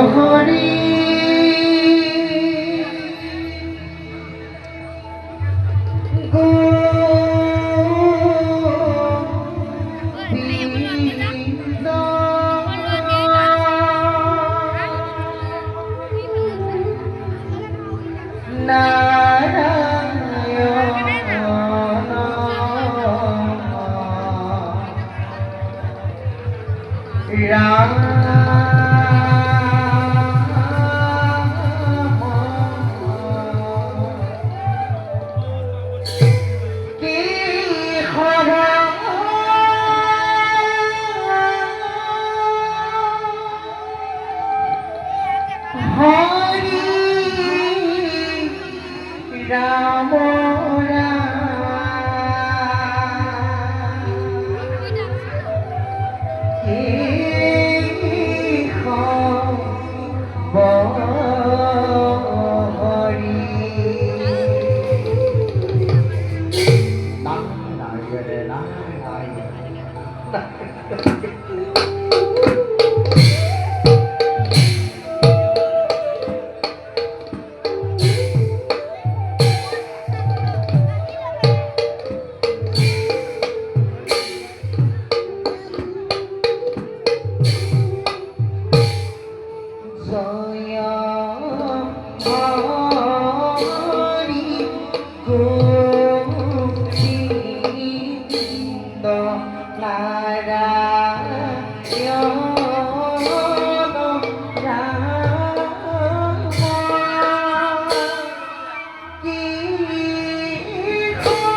হরি গোবিন্দ নারায়ণ রাম হরি রাম জয় হরি গোবিন্দ নারায়ণ রাম কি হরি রাম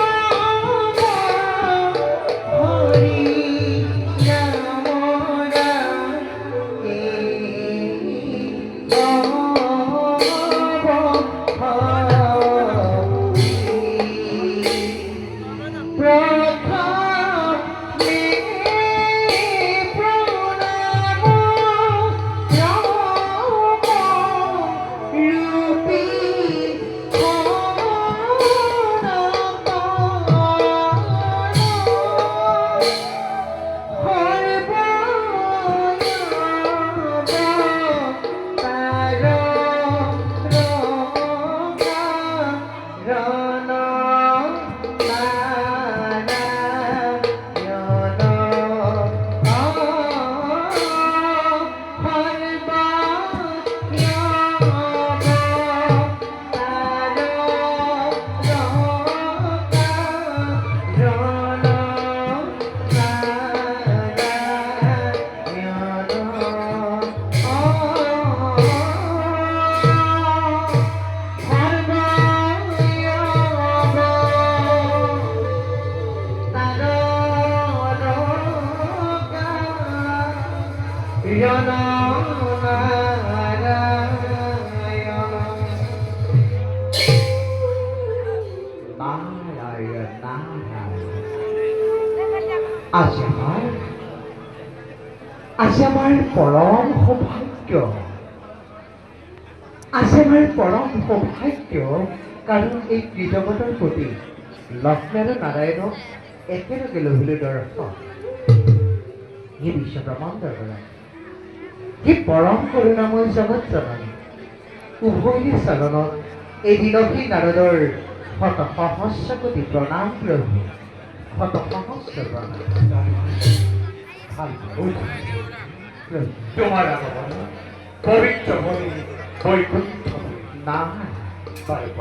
आज आमार परम सौभाग्य कारण এই কৃতজ্ঞতাৰ প্ৰতি লক্ষ্মী আৰু নাৰায়ণক একেলগে লভিলে দৰ্শন এই বিশ্ব ব্ৰহ্মাণ্ডৰ পৰা এই পৰম কৰুণাময় জগত জননী উভয় চৰণত এই দিনহি নাৰদৰ শত সহস্ৰ কোটি প্ৰণাম প্ৰভু শত সহস্ৰ প্ৰণাম ভাল তোমার পবিত্র বৈকুণ্ঠ না